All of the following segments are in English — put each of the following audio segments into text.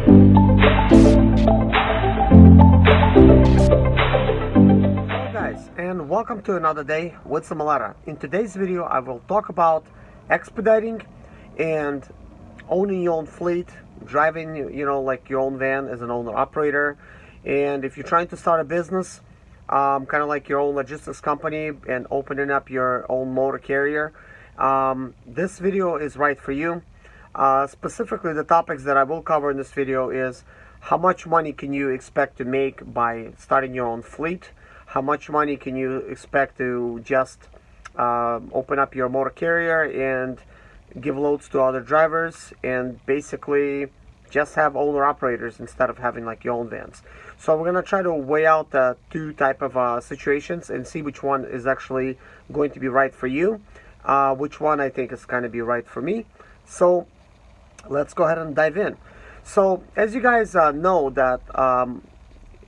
Hello guys, and welcome to another day with Zimaleta. In today's video I will talk about expediting and owning your own fleet, driving like your own van as an owner operator. And if you're trying to start a business, kind of like your own logistics company and opening up your own motor carrier, this video is right for you. Specifically, the topics that I will cover in this video is how much money can you expect to make by starting your own fleet, how much money can you expect to just open up your motor carrier and give loads to other drivers, and basically just have owner operators instead of having like your own vans. So we're gonna try to weigh out two type of situations and see which one is actually going to be right for you, which one I think is going to be right for me. So let's go ahead and dive in. So as you guys know that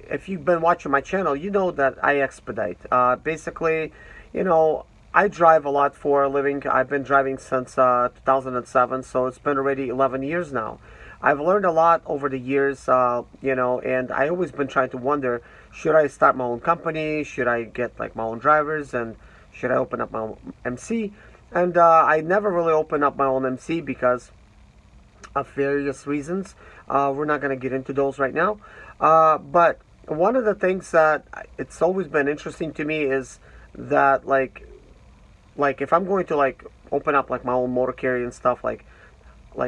if you've been watching my channel, you know that I expedite. Basically, I drive a lot for a living. I've been driving since 2007, so it's been already 11 years now. I've learned a lot over the years, and I always been trying to wonder, should I start my own company? Should I get like my own drivers? And should I open up my own MC? And I never really opened up my own MC because of various reasons. We're not going to get into those right now. But one of the things that it's always been interesting to me is that like if I'm going to like open up like my own motor carrier and stuff, like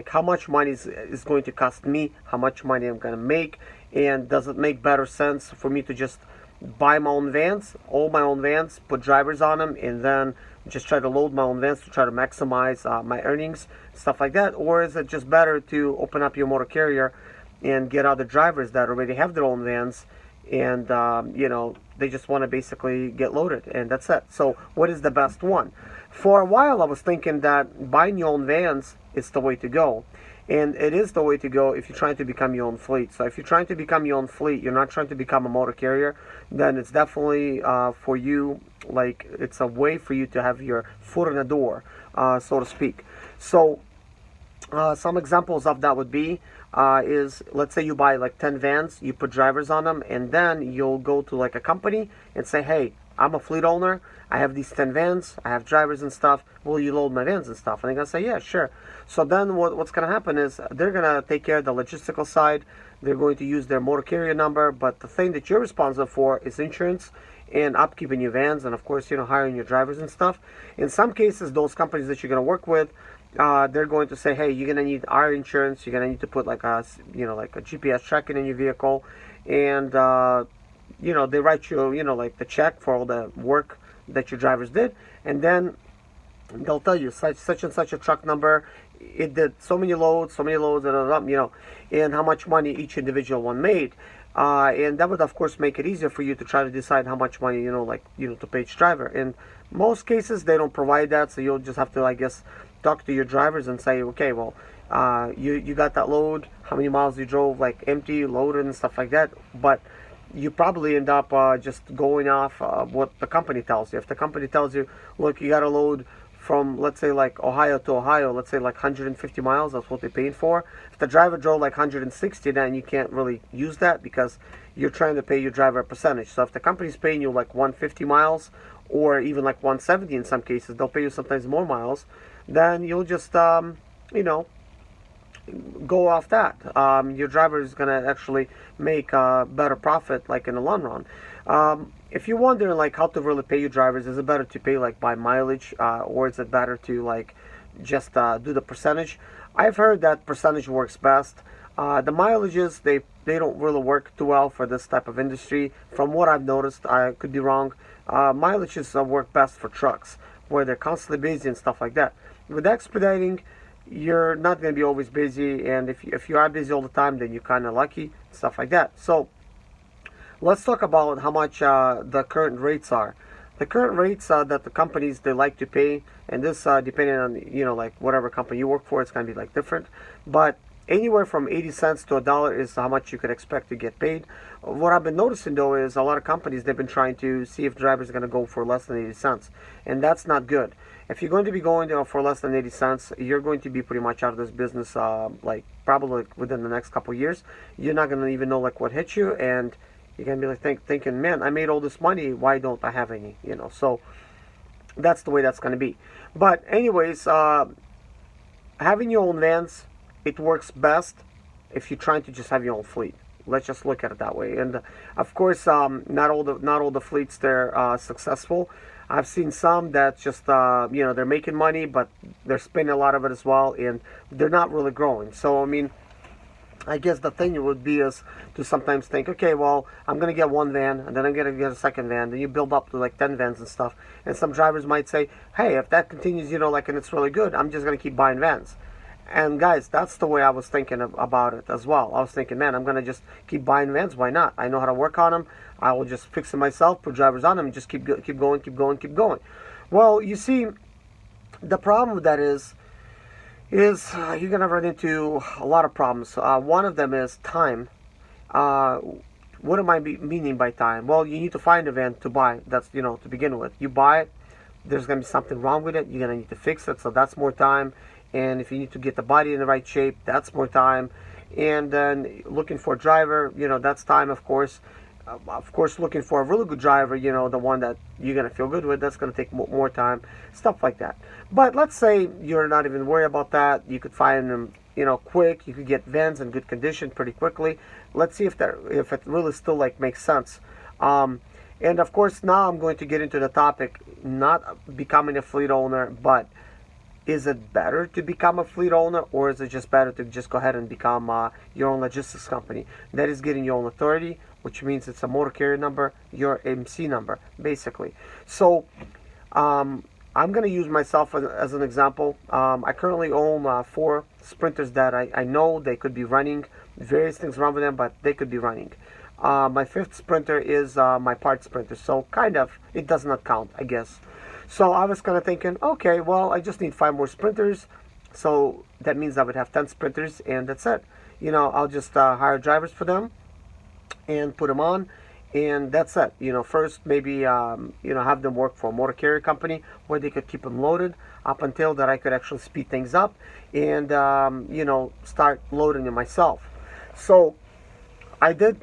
how much money is going to cost me, how much money I'm going to make, and does it make better sense for me to just buy my own vans, all my own vans, put drivers on them, and then just try to load my own vans to try to maximize my earnings, stuff like that? Or is it just better to open up your motor carrier and get other drivers that already have their own vans, and they just want to basically get loaded, and that's it? So what is the best one? For a while I was thinking that buying your own vans is the way to go, and it is the way to go if you're trying to become your own fleet. So if you're trying to become your own fleet, you're not trying to become a motor carrier, then it's definitely for you, like it's a way for you to have your foot in the door, so to speak. So some examples of that would be is, let's say you buy like 10 vans, you put drivers on them, and then you'll go to like a company and say, hey, I'm a fleet owner, I have these 10 vans, I have drivers and stuff, will you load my vans and stuff? And they're going to say, yeah, sure. So then what's going to happen is they're going to take care of the logistical side, they're going to use their motor carrier number, but the thing that you're responsible for is insurance and upkeep in your vans, and of course, hiring your drivers and stuff. In some cases, those companies that you're going to work with, they're going to say, hey, you're going to need our insurance, you're going to need to put like a GPS tracking in your vehicle, and they write you, like the check for all the work that your drivers did, and then they'll tell you such and such a truck number, it did so many loads, and how much money each individual one made. And that would of course make it easier for you to try to decide how much money to pay each driver. In most cases they don't provide that, so you'll just have to, I guess, talk to your drivers and say, okay, well, you got that load, how many miles you drove, like empty, loaded, and stuff like that. But you probably end up just going off what the company tells you. If the company tells you, look, you got a load from, let's say, like Ohio to Ohio, let's say like 150 miles, that's what they're paying for. If the driver drove like 160, then you can't really use that because you're trying to pay your driver a percentage. So if the company's paying you like 150 miles, or even like 170 in some cases, they'll pay you sometimes more miles, then you'll just go off that. Your driver is gonna actually make a better profit, like in the long run. If you're wondering like how to really pay your drivers, is it better to pay like by mileage, or is it better to like just do the percentage? I've heard that percentage works best. The mileages, they don't really work too well for this type of industry. From what I've noticed, I could be wrong. Mileages work best for trucks where they're constantly busy and stuff like that. With expediting, you're not going to be always busy, and if you are busy all the time, then you're kind of lucky, stuff like that. So let's talk about how much the current rates are. The current rates that the companies, they like to pay, and this depending on like whatever company you work for, it's going to be like different, but anywhere from 80 cents to $1 is how much you could expect to get paid. What I've been noticing though is a lot of companies, they've been trying to see if drivers are going to go for less than 80 cents, and that's not good. if you're going to be going for less than 80 cents, you're going to be pretty much out of this business, like probably within the next couple years. You're not going to even know like what hit you, and you're going to be like thinking, man, I made all this money, why don't I have any, so that's the way that's going to be. But anyways, having your own vans, it works best if you're trying to just have your own fleet. Let's just look at it that way. And of course, not all the fleets they're successful. I've seen some that just they're making money, but they're spending a lot of it as well, and they're not really growing. So I mean, I guess the thing would be is to sometimes think, okay, well, I'm gonna get one van, and then I'm gonna get a second van. Then you build up to like 10 vans and stuff. And some drivers might say, hey, if that continues, like, and it's really good, I'm just gonna keep buying vans. And guys, that's the way I was thinking about it as well. I was thinking, man, I'm gonna just keep buying vans. Why not? I know how to work on them. I will just fix them myself, put drivers on them, and just keep going. Well, you see, the problem with that is you're gonna run into a lot of problems. One of them is time. What am I meaning by time? Well, you need to find a van to buy. That's to begin with. You buy it. There's gonna be something wrong with it. You're gonna need to fix it. So that's more time. And if you need to get the body in the right shape, that's more time. And then looking for a driver, that's time, of course. Of course, looking for a really good driver, the one that you're going to feel good with, that's going to take more time, stuff like that. But let's say you're not even worried about that. You could find them, quick. You could get vans in good condition pretty quickly. Let's see if it really still like makes sense. And of course, now I'm going to get into the topic, not becoming a fleet owner, but is it better to become a fleet owner, or is it just better to just go ahead and become your own logistics company? That is getting your own authority, which means it's a motor carrier number, your MC number, basically. So I'm going to use myself as an example. I currently own 4 sprinters that I know they could be running. Various things wrong with them, but they could be running. My 5th sprinter is my part sprinter, so kind of, it does not count, I guess. So I was kind of thinking, okay, well, I just need 5 more sprinters. So that means I would have 10 sprinters, and that's it. I'll just hire drivers for them and put them on, and that's it. First maybe have them work for a motor carrier company where they could keep them loaded up until that I could actually speed things up and start loading them myself. So I did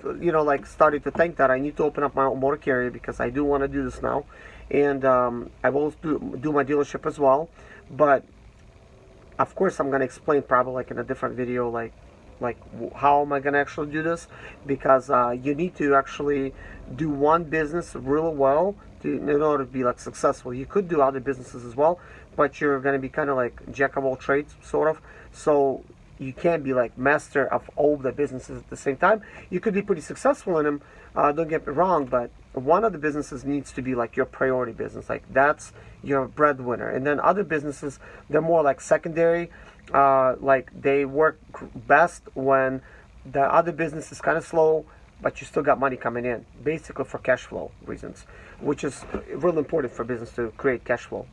started to think that I need to open up my own motor carrier, because I do want to do this now. And I will do my dealership as well, but of course I'm going to explain probably like in a different video, like how am I going to actually do this, because you need to actually do one business really well in order to be like successful. You could do other businesses as well, but you're going to be kind of like jack of all trades, sort of. So you can't be like master of all the businesses at the same time. You could be pretty successful in them, don't get me wrong, but one of the businesses needs to be like your priority business, like that's your breadwinner. And then other businesses, they're more like secondary, like they work best when the other business is kind of slow, but you still got money coming in, basically for cash flow reasons, which is really important for business to create cash flow.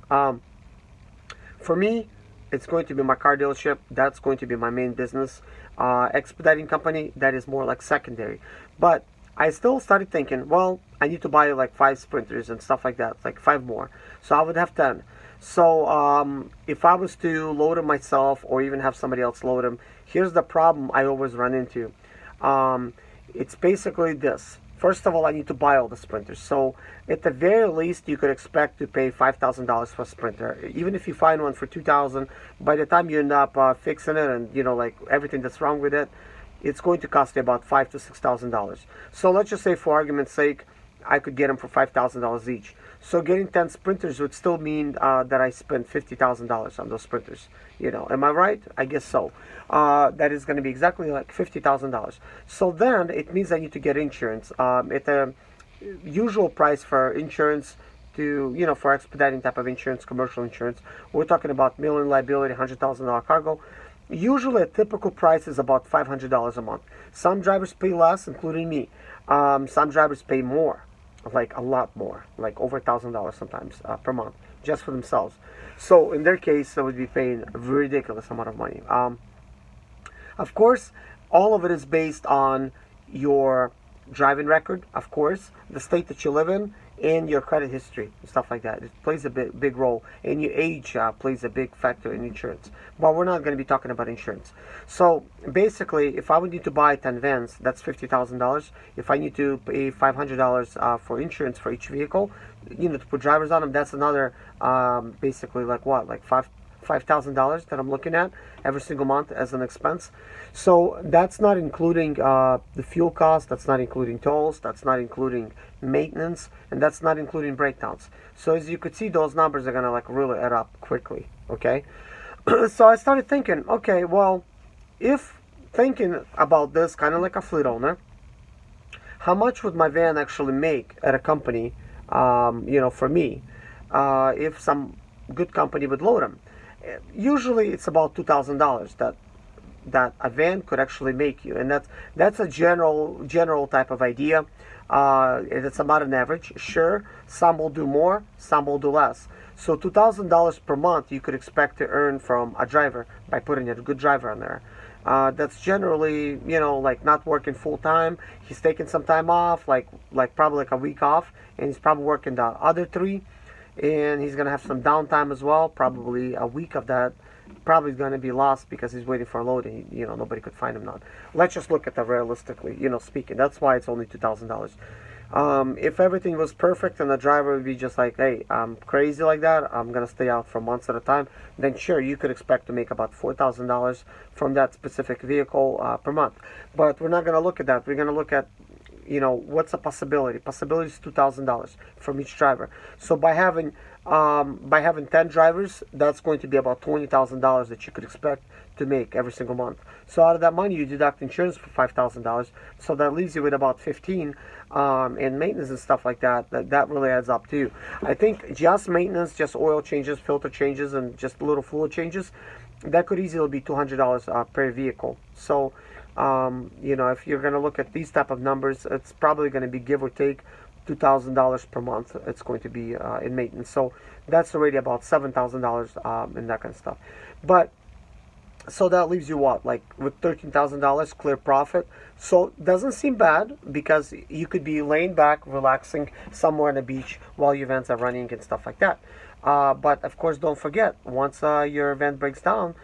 For me, it's going to be my car dealership. That's going to be my main business. Expediting company, that is more like secondary. But I still started thinking, well, I need to buy like 5 sprinters and stuff like that, like 5 more. So I would have 10. So if I was to load them myself or even have somebody else load them, here's the problem I always run into. It's basically this. First of all, I need to buy all the sprinters. So at the very least, you could expect to pay $5,000 for a sprinter. Even if you find one for $2,000, by the time you end up fixing it and like everything that's wrong with it, it's going to cost you about $5,000 to $6,000. So let's just say, for argument's sake, I could get them for $5,000 each. So getting 10 sprinters would still mean that I spent $50,000 on those sprinters. Am I right? I guess so. That is going to be exactly like $50,000. So then it means I need to get insurance. At the usual price for insurance, for expediting type of insurance, commercial insurance, we're talking about million liability, $100,000 cargo. Usually a typical price is about $500 a month. Some drivers pay less, including me. Some drivers pay more, like a lot more, like over $1,000 sometimes per month, just for themselves. So in their case, they would be paying a ridiculous amount of money. Of course, all of it is based on your driving record, of course, the state that you live in, and your credit history and stuff like that. It plays a big role, and your age plays a big factor in insurance. But we're not going to be talking about insurance. So basically, if I would need to buy 10 vans, that's $50,000. If I need to pay $500 for insurance for each vehicle, you know, to put drivers on them, that's another basically like what, like $5,000 that I'm looking at every single month as an expense. So that's not including the fuel cost, that's not including tolls, that's not including maintenance, and that's not including breakdowns. So as you could see, those numbers are gonna like really add up quickly. Okay. So I started thinking, okay, well, if thinking about this kind of like a fleet owner, how much would my van actually make at a company, you know, for me, if some good company would load them? Usually it's about $2,000 that a van could actually make you, and that's a general type of idea. It's about an average. Sure, some will do more, some will do less. So $2,000 per month you could expect to earn from a driver by putting a good driver on there. That's generally, you know, like not working full time. He's taking some time off, like probably like a week off, and he's probably working the other 3, and he's gonna have some downtime as well. Probably a week of that probably is gonna be lost because he's waiting for a load, and you know, nobody could find him now. Let's just look at that realistically, you know, speaking. That's why it's only $2,000. If everything was perfect and the driver would be just like, hey, I'm crazy like that, I'm gonna stay out for months at a time, then sure, you could expect to make about $4,000 from that specific vehicle per month. But we're not gonna look at that. We're gonna look at, you know, what's a possibility? Possibility is $2,000 from each driver. So by having 10 drivers, that's going to be about $20,000 that you could expect to make every single month. So out of that money, you deduct insurance for $5,000. So that leaves you with about 15, and maintenance and stuff like that. That really adds up to you. I think just maintenance, just oil changes, filter changes, and just little fluid changes, that could easily be $200 per vehicle. So you know, if you're going to look at these type of numbers, it's probably going to be give or take $2,000 per month. It's going to be in maintenance. So that's already about $7,000 in that kind of stuff. But so that leaves you what, like with $13,000 clear profit. So it doesn't seem bad because you could be laying back, relaxing somewhere on the beach while your vans are running and stuff like that. But of course, don't forget, once your van breaks down,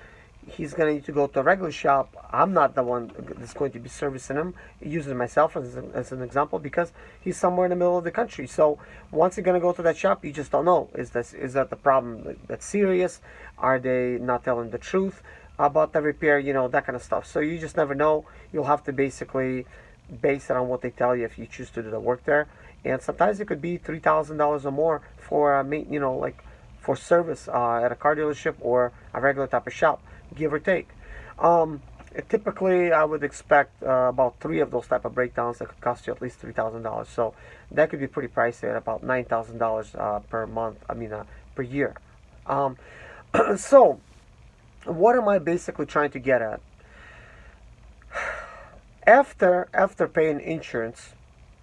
he's going to need to go to a regular shop. I'm not the one that's going to be servicing him, using myself as an example, because he's somewhere in the middle of the country. So once you're going to go to that shop, you just don't know. Is that the problem that's serious? Are they not telling the truth about the repair? You know, that kind of stuff. So you just never know. You'll have to basically base it on what they tell you if you choose to do the work there. And sometimes it could be $3,000 or more for you know, like for service at a car dealership or a regular type of shop, give or take. Typically, I would expect about 3 of those type of breakdowns that could cost you at least $3,000. So that could be pretty pricey at about $9,000 per month. I mean, per year. So, what am I basically trying to get at? After paying insurance,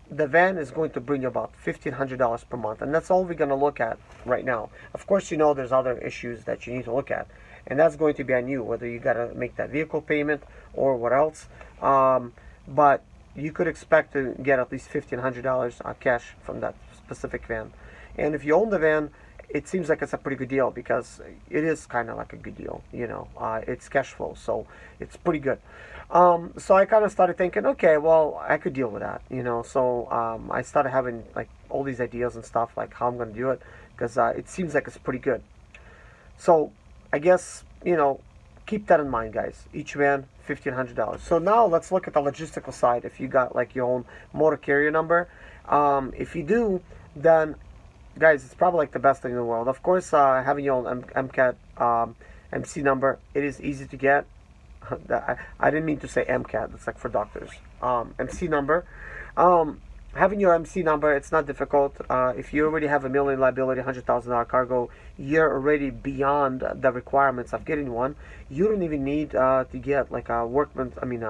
the van is going to bring you about $1,500 per month, and that's all we're going to look at right now. Of course, you know there's other issues that you need to look at, and that's going to be on you, whether you got to make that vehicle payment or what else. But you could expect to get at least $1,500 cash from that specific van. And if you own the van, it seems like it's a pretty good deal because it is kind of like a good deal, you know. It's cash flow, so it's pretty good. So I kind of started thinking, okay, well, I could deal with that, you know. So I started having like all these ideas and stuff, like how I'm going to do it, because it seems like it's pretty good. So I guess, you know, keep that in mind, guys. Each van, $1,500. So now let's look at the logistical side. If you got like your own motor carrier number, if you do, then guys, it's probably like the best thing in the world. Of course, having your own MCAT MC number, it is easy to get. I didn't mean to say MCAT. It's like for doctors. MC number. Having your MC number, it's not difficult. If you already have a million liability, $100,000 cargo, you're already beyond the requirements of getting one. You don't even need to get like a workman. I mean,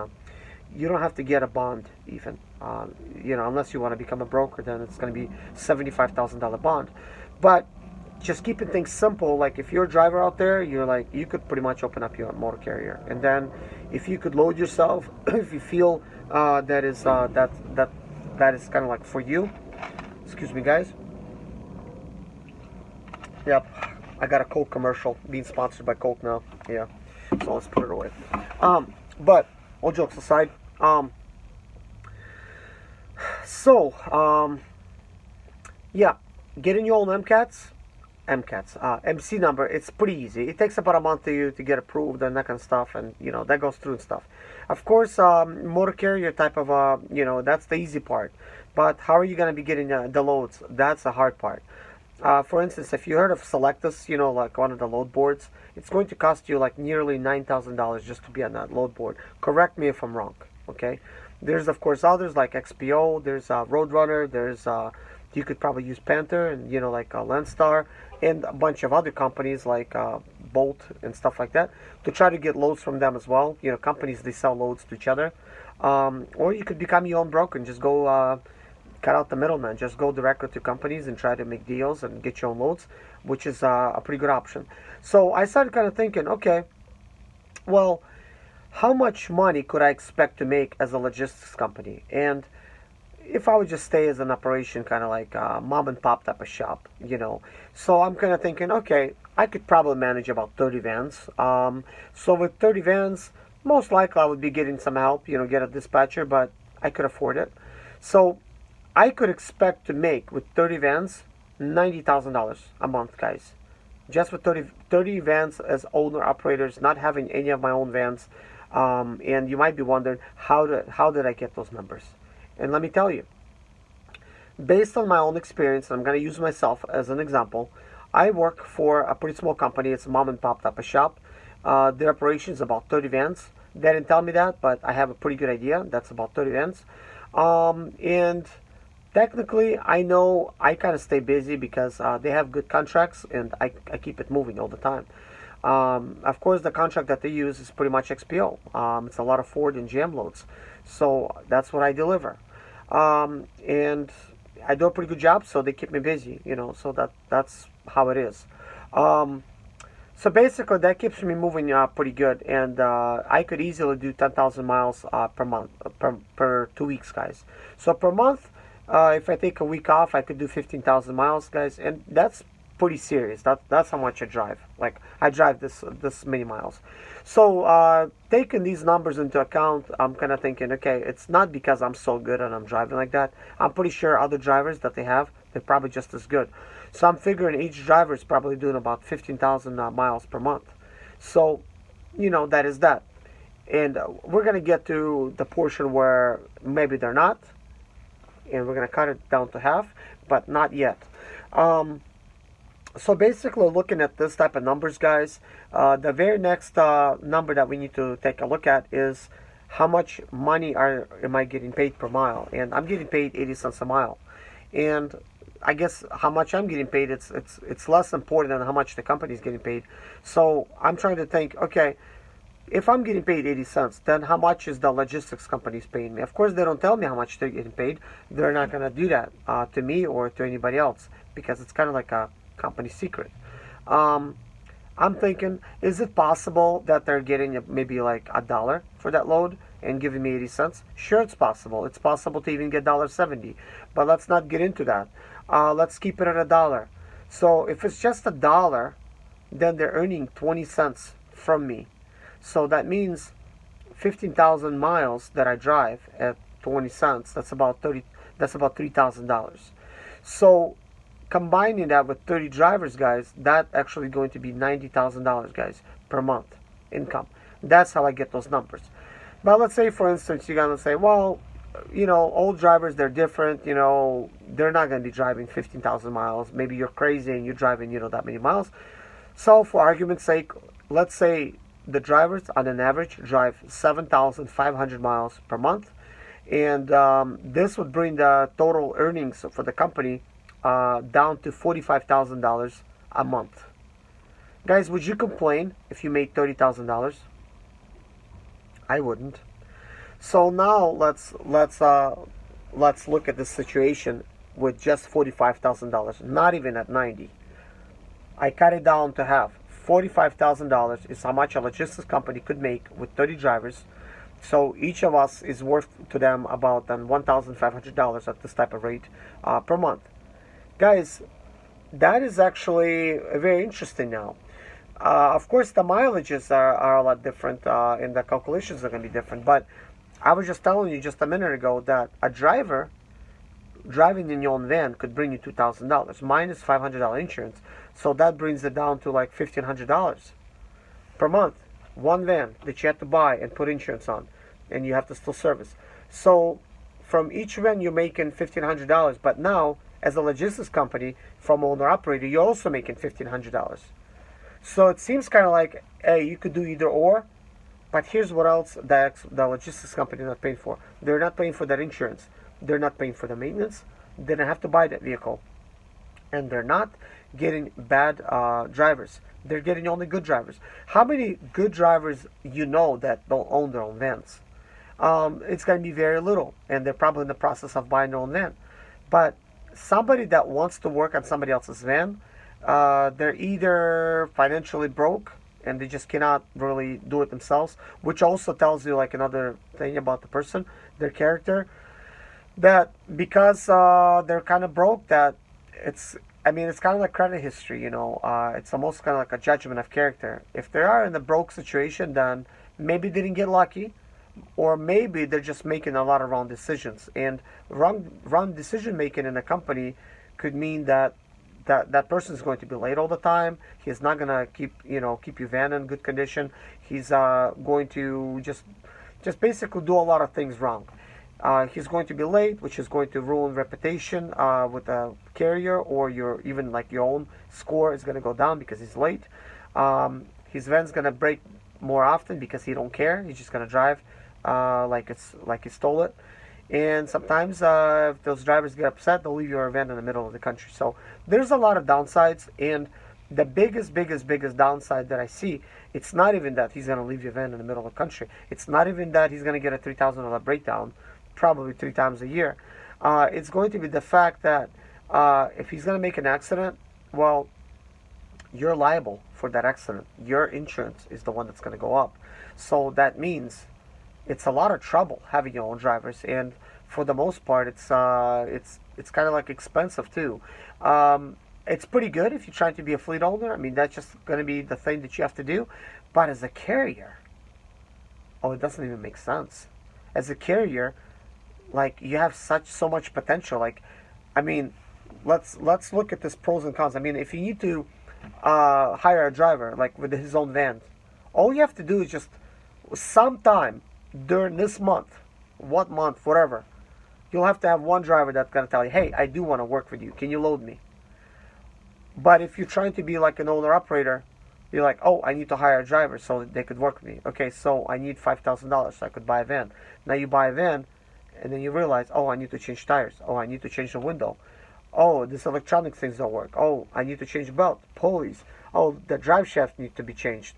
you don't have to get a bond even. You know, unless you want to become a broker, then it's going to be $75,000 bond. But just keeping things simple, like if you're a driver out there, you're like, you could pretty much open up your motor carrier, and then if you could load yourself, if you feel that is kind of like for you. Excuse me, guys. Yep, I got a Coke commercial being sponsored by Coke now. Yeah, so let's put it away. But all jokes aside, yeah, getting your own MC number, it's pretty easy. It takes about a month to get approved and that kind of stuff, and that goes through and stuff. Of course, motor carrier type of that's the easy part. But how are you going to be getting the loads? That's the hard part. For instance, if you heard of Selectus, like one of the load boards, it's going to cost you like nearly $9,000 just to be on that load board. Correct me if I'm wrong. Okay. There's of course others like XPO. There's Roadrunner. There's you could probably use Panther and like Landstar and a bunch of other companies like Bolt and stuff like that to try to get loads from them as well. Companies, they sell loads to each other, or you could become your own broker and just go cut out the middleman. Just go directly to companies and try to make deals and get your own loads, which is a pretty good option. So I started kind of thinking, okay, well, how much money could I expect to make as a logistics company? And if I would just stay as an operation, kind of like a mom and pop type of shop, So I'm kind of thinking, okay, I could probably manage about 30 vans. So with 30 vans, most likely I would be getting some help, get a dispatcher, but I could afford it. So I could expect to make with 30 vans $90,000 a month, guys. Just with 30 vans as owner operators, not having any of my own vans. And you might be wondering, how did I get those numbers? And let me tell you, based on my own experience, I'm going to use myself as an example. I work for a pretty small company. It's a mom and pop type of shop. Their operation is about 30 vans. They didn't tell me that, but I have a pretty good idea. That's about 30 vans. And technically, I know I kind of stay busy because they have good contracts and I keep it moving all the time. Of course, the contract that they use is pretty much XPO. It's a lot of Ford and GM loads. So that's what I deliver. And I do a pretty good job, so they keep me busy, so that's how it is. So basically, that keeps me moving pretty good, and I could easily do 10,000 miles per month, per 2 weeks, guys. So per month, if I take a week off, I could do 15,000 miles, guys, and that's pretty serious. That's how much I drive. Like, I drive this many miles. So taking these numbers into account, I'm kind of thinking, okay, it's not because I'm so good and I'm driving like that. I'm pretty sure other drivers that they're probably just as good. So I'm figuring each driver is probably doing about 15,000 miles per month. So, that is that. And we're going to get to the portion where maybe they're not. And we're going to cut it down to half, but not yet. So basically, looking at this type of numbers, guys, the very next number that we need to take a look at is how much money am I getting paid per mile? And I'm getting paid 80 cents a mile. And I guess how much I'm getting paid, it's less important than how much the company is getting paid. So I'm trying to think, okay, if I'm getting paid 80 cents, then how much is the logistics companies paying me? Of course, they don't tell me how much they're getting paid. They're not going to do that to me or to anybody else because it's kind of like a company secret. I'm thinking, is it possible that they're getting maybe like $1 for that load and giving me 80 cents? Sure, it's possible. It's possible to even get $1.70. But let's not get into that. Let's keep it at $1. So if it's just $1, then they're earning 20 cents from me. So that means 15,000 miles that I drive at 20 cents. That's about $3,000. So combining that with 30 drivers, guys, that's actually going to be $90,000, guys, per month income. That's how I get those numbers. But let's say, for instance, you're going to say, well, old drivers, they're different. They're not going to be driving 15,000 miles. Maybe you're crazy and you're driving, that many miles. So for argument's sake, let's say the drivers on an average drive 7,500 miles per month. And this would bring the total earnings for the company down to $45,000 a month. Guys, would you complain if you made $30,000? I wouldn't. So now let's look at this situation with just $45,000, not even at 90. I cut it down to half. $45,000 is how much a logistics company could make with 30 drivers. So each of us is worth to them about $1,500 at this type of rate per month. Guys, that is actually very interesting now. Of course, the mileages are a lot different, and the calculations are going to be different. But I was just telling you just a minute ago that a driver driving in your own van could bring you $2,000 minus $500 insurance. So that brings it down to like $1,500 per month. One van that you have to buy and put insurance on, and you have to still service. So from each van you're making $1,500, but now as a logistics company from owner operator you're also making $1,500. So it seems kind of like, hey, you could do either or, but here's what else the logistics company is not paying for. They're not paying for that insurance. They're not paying for the maintenance. They don't have to buy that vehicle. And they're not getting bad drivers. They're getting only good drivers. How many good drivers you know that don't own their own vans? It's going to be very little. And they're probably in the process of buying their own van. But somebody that wants to work on somebody else's van, they're either financially broke and they just cannot really do it themselves, which also tells you like another thing about the person, their character, that because they're kind of broke, that it's kind of like credit history, it's almost kind of like a judgment of character. If they are in a broke situation, then maybe they didn't get lucky, or maybe they're just making a lot of wrong decisions. And wrong decision making in a company could mean that person is going to be late all the time. He's not gonna keep your van in good condition. He's going to just basically do a lot of things wrong. He's going to be late, which is going to ruin reputation with a carrier, or even like your own score is going to go down because he's late. His van's going to break more often because he don't care. He's just going to drive like he stole it. And sometimes if those drivers get upset, they'll leave your van in the middle of the country. So there's a lot of downsides, and the biggest downside that I see, it's not even that he's going to leave your van in the middle of the country. It's not even that he's going to get a $3,000 breakdown, probably 3 times a year. It's going to be the fact that if he's going to make an accident, well, you're liable for that accident. Your insurance is the one that's going to go up. So that means it's a lot of trouble having your own drivers, and for the most part, it's kind of like expensive too. It's pretty good if you're trying to be a fleet owner. I mean, that's just going to be the thing that you have to do. But as a carrier, oh, it doesn't even make sense. As a carrier, like, you have so much potential. Like, I mean, let's look at this pros and cons. I mean, if you need to hire a driver like with his own van, all you have to do is just sometime during this month, what month, whatever, you'll have to have one driver that's gonna tell you, hey, I do want to work with you. Can you load me? But if you're trying to be like an owner operator, you're like, oh, I need to hire a driver so they could work with me. Okay, so I need $5,000 so I could buy a van. Now you buy a van, and then you realize, oh, I need to change tires. Oh, I need to change the window. Oh, this electronic things don't work. Oh, I need to change the belt, pulleys. Oh, the drive shaft needs to be changed.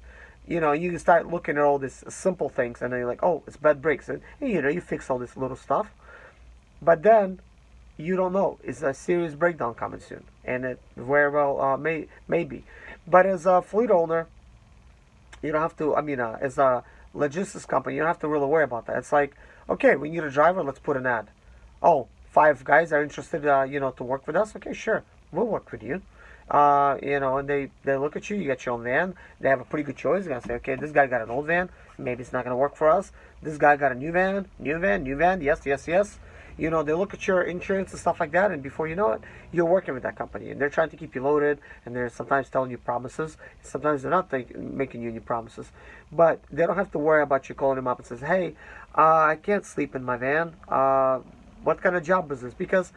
You start looking at all these simple things, and then you're like, oh, it's bad brakes. And you fix all this little stuff. But then you don't know. Is a serious breakdown coming soon? And it very well may be. But as a fleet owner, you don't have to, as a logistics company, you don't have to really worry about that. It's like, okay, we need a driver, let's put an ad. Oh, 5 guys are interested, to work with us. Okay, sure, we'll work with you. And they look at you, you got your own van, they have a pretty good choice. They're going to say, okay, this guy got an old van, maybe it's not going to work for us. This guy got a new van, yes. They look at your insurance and stuff like that, and before you know it, you're working with that company, and they're trying to keep you loaded, and they're sometimes telling you promises. Sometimes they're not making you any promises, but they don't have to worry about you calling them up and says, hey, I can't sleep in my van. What kind of job is this? Because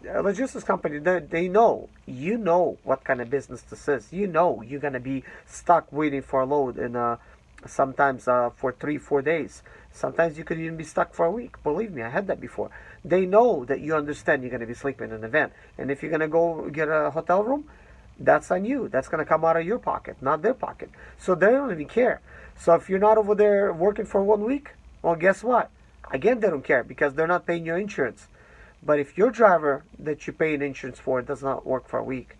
a logistics company, they know, what kind of business this is. You're going to be stuck waiting for a load, and sometimes for 3-4 days. Sometimes you could even be stuck for a week. Believe me, I had that before. They know that you understand you're going to be sleeping in the van. And if you're going to go get a hotel room, that's on you. That's going to come out of your pocket, not their pocket. So they don't even care. So if you're not over there working for 1 week, well, guess what? Again, they don't care because they're not paying your insurance. But if your driver that you pay an insurance for does not work for a week,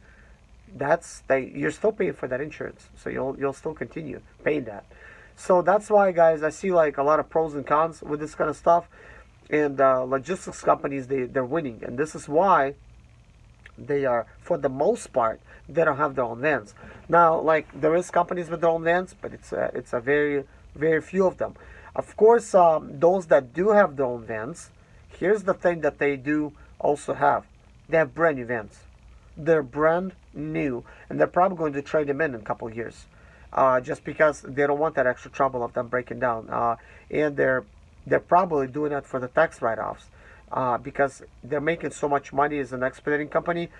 you're still paying for that insurance. So you'll still continue paying that. So that's why, guys, I see like a lot of pros and cons with this kind of stuff. And logistics companies, they're winning. And this is why They are, for the most part, they don't have their own vans. Now, like, there is companies with their own vans, but it's a very, very few of them. Of course, those that do have their own vans, here's the thing that they do also have. They have brand new vans. They're brand new, and they're probably going to trade them in a couple of years, just because they don't want that extra trouble of them breaking down. And they're probably doing that for the tax write-offs, because they're making so much money as an expediting company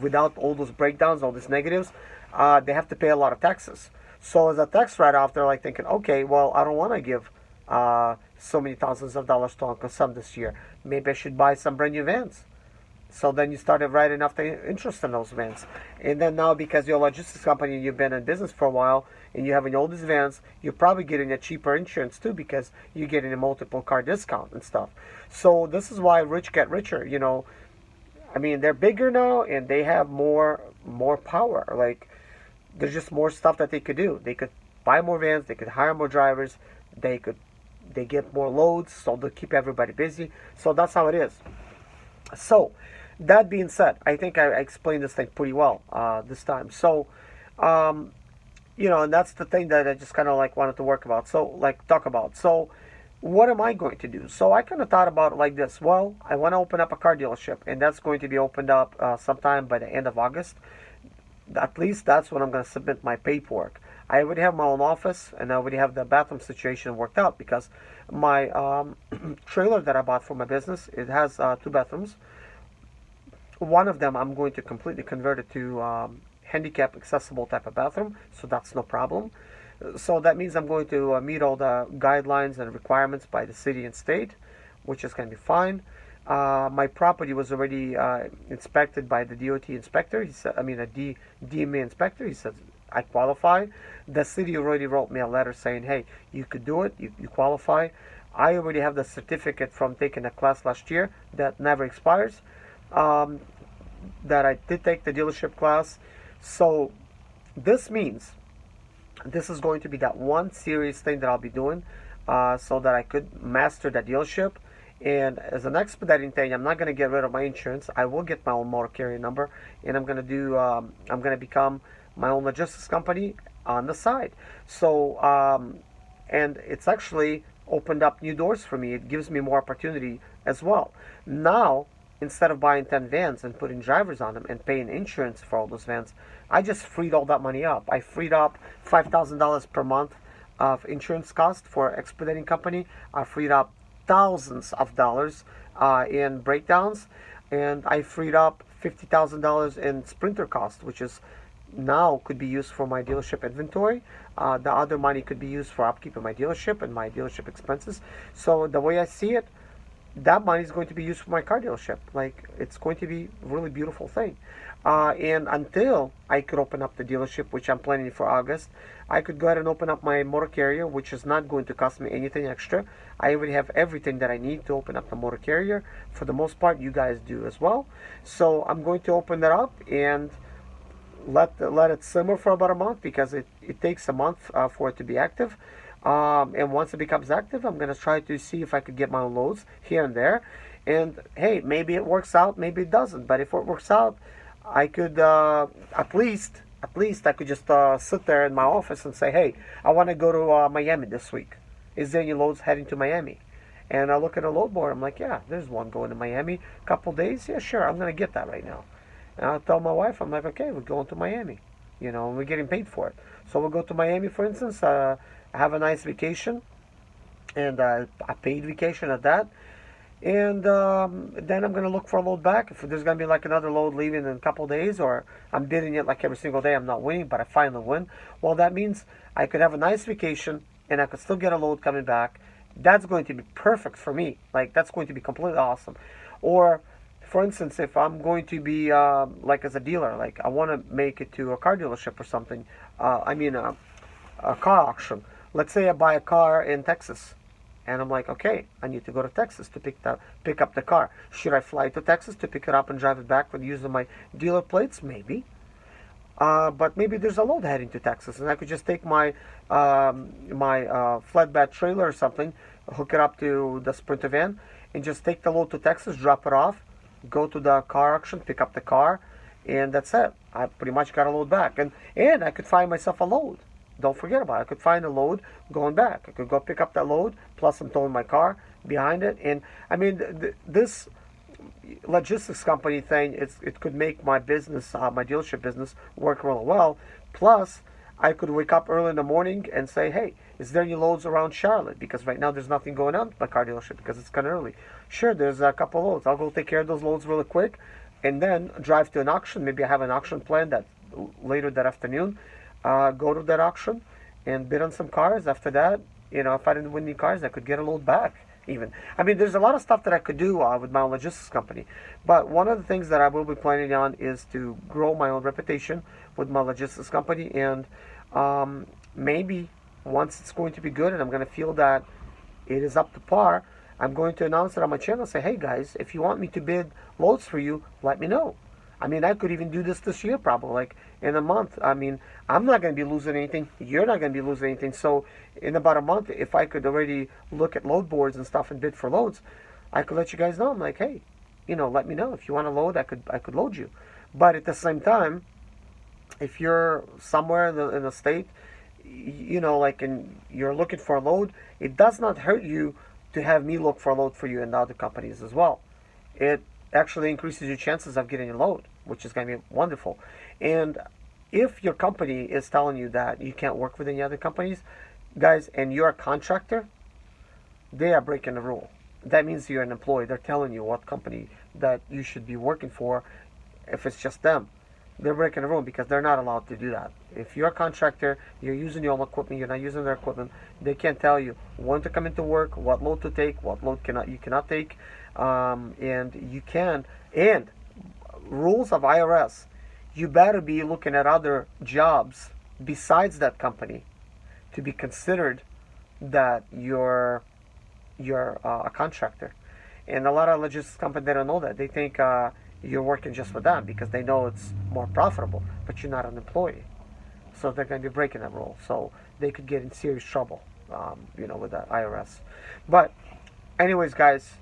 without all those breakdowns, all these negatives. They have to pay a lot of taxes. So as a tax write-off, they're like thinking, okay, well, I don't want to give so many thousands of dollars to Uncle Sam this year. Maybe I should buy some brand new vans. So then you started writing off the interest on those vans. And then now, because you're a logistics company, you've been in business for a while, and you're having all these vans, you're probably getting a cheaper insurance too, because you're getting a multiple car discount and stuff. So this is why rich get richer, you know. I mean, they're bigger now, and they have more power. Like, there's just more stuff that they could do. They could buy more vans, they could hire more drivers, they get more loads, so they'll keep everybody busy. So that's how it is. So, that being said, I think I explained this thing pretty well this time. So, you know, and that's the thing that I just kind of like wanted to talk about. So, what am I going to do? So, I kind of thought about it like this. Well, I want to open up a car dealership, and that's going to be opened up sometime by the end of August. At least that's when I'm going to submit my paperwork. I already have my own office, and I already have the bathroom situation worked out, because my trailer that I bought for my business, it has 2 bathrooms. One of them I'm going to completely convert it to handicap accessible type of bathroom, so that's no problem. So that means I'm going to meet all the guidelines and requirements by the city and state, which is going to be fine. My property was already inspected by the DOT inspector. He said, a DMA inspector. He said I qualify. The city already wrote me a letter saying, hey, you could do it. You qualify. I already have the certificate from taking a class last year that never expires. That I did take the dealership class. So this means this is going to be that one serious thing that I'll be doing, so that I could master that dealership. And as an expediting thing, I'm not going to get rid of my insurance. I will get my own motor carrier number, and I'm going to become my own logistics company on the side. So, and it's actually opened up new doors for me. It gives me more opportunity as well. Now, instead of buying 10 vans and putting drivers on them and paying insurance for all those vans, I just freed all that money up. I freed up $5,000 per month of insurance cost for expediting company. I freed up thousands of dollars in breakdowns, and I freed up $50,000 in sprinter cost, which is now could be used for my dealership inventory. The other money could be used for upkeep of my dealership and my dealership expenses. So the way I see it, that money is going to be used for my car dealership. Like, it's going to be a really beautiful thing. And until I could open up the dealership, which I'm planning for August, I could go ahead and open up my motor carrier, which is not going to cost me anything extra. I already have everything that I need to open up the motor carrier. For the most part, you guys do as well. So I'm going to open that up and let it simmer for about a month, because it takes a month for it to be active. And once it becomes active, I'm going to try to see if I could get my own loads here and there. And hey, maybe it works out, maybe it doesn't. But if it works out, I could at least I could just sit there in my office and say, hey, I want to go to Miami this week. Is there any loads heading to Miami? And I look at a load board. I'm like, yeah, there's one going to Miami. Couple days? Yeah, sure. I'm going to get that right now. And I'll tell my wife, I'm like, okay, we're going to Miami. You know, and we're getting paid for it. So we'll go to Miami, for instance, have a nice vacation, and a paid vacation at that. And then I'm going to look for a load back. If there's going to be like another load leaving in a couple days, or I'm bidding it like every single day, I'm not winning, but I finally win. Well, that means I could have a nice vacation, and I could still get a load coming back. That's going to be perfect for me. Like, that's going to be completely awesome. Or, for instance, if I'm going to be, like as a dealer, like I want to make it to a car dealership or something, a car auction. Let's say I buy a car in Texas, and I'm like, okay, I need to go to Texas to pick up the car. Should I fly to Texas to pick it up and drive it back with using my dealer plates? Maybe. But maybe there's a load heading to Texas, and I could just take my flatbed trailer or something, hook it up to the Sprinter van, and just take the load to Texas, drop it off, go to the car auction, pick up the car, and that's it. I pretty much got a load back, and I could find myself a load. Don't forget about it. I could find a load going back. I could go pick up that load, plus I'm towing my car behind it. And I mean, this logistics company thing, it could make my business, my dealership business, work really well. Plus, I could wake up early in the morning and say, hey, is there any loads around Charlotte? Because right now there's nothing going on at my car dealership because it's kind of early. Sure, there's a couple loads. I'll go take care of those loads really quick and then drive to an auction. Maybe I have an auction planned that later that afternoon. Go to that auction and bid on some cars. After that, you know, if I didn't win any cars, I could get a load back even. I mean, there's a lot of stuff that I could do with my own logistics company. But one of the things that I will be planning on is to grow my own reputation with my logistics company. And maybe once it's going to be good and I'm going to feel that it is up to par, I'm going to announce it on my channel and say, hey guys, if you want me to bid loads for you, let me know. I mean, I could even do this year probably, like in a month. I mean, I'm not going to be losing anything. You're not going to be losing anything. So in about a month, if I could already look at load boards and stuff and bid for loads, I could let you guys know. I'm like, hey, you know, let me know. If you want to load, I could load you. But at the same time, if you're somewhere in the state, you know, like, and you're looking for a load, it does not hurt you to have me look for a load for you in the other companies as well. It actually increases your chances of getting a load, which is going to be wonderful. And if your company is telling you that you can't work with any other companies, guys, and you're a contractor, they are breaking the rule. That means you're an employee. They're telling you what company that you should be working for. If it's just them, they're breaking the rule because they're not allowed to do that. If you're a contractor, you're using your own equipment, you're not using their equipment, they can't tell you when to come into work, what load to take, what load you cannot take, and you can. And rules of IRS, you better be looking at other jobs besides that company to be considered that you're a contractor. And a lot of logistics companies, they don't know that. They think you're working just for them because they know it's more profitable, but you're not an employee. So they're going to be breaking that rule. So they could get in serious trouble, you know, with the IRS. But anyways, guys,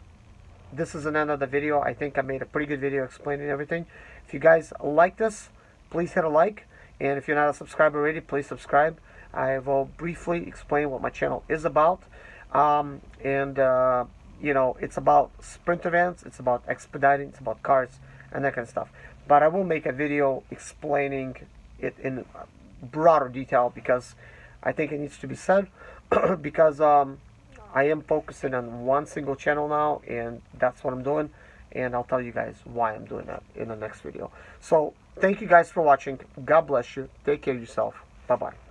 this is the end of the video. I think I made a pretty good video explaining everything. If you guys like this, please hit a like. And if you're not a subscriber already, please subscribe. I will briefly explain what my channel is about. You know, it's about sprinter vans, it's about expediting, it's about cars, and that kind of stuff. But I will make a video explaining it in broader detail because I think it needs to be said because I am focusing on one single channel now, and that's what I'm doing. And I'll tell you guys why I'm doing that in the next video. So, thank you guys for watching. God bless you. Take care of yourself. Bye-bye.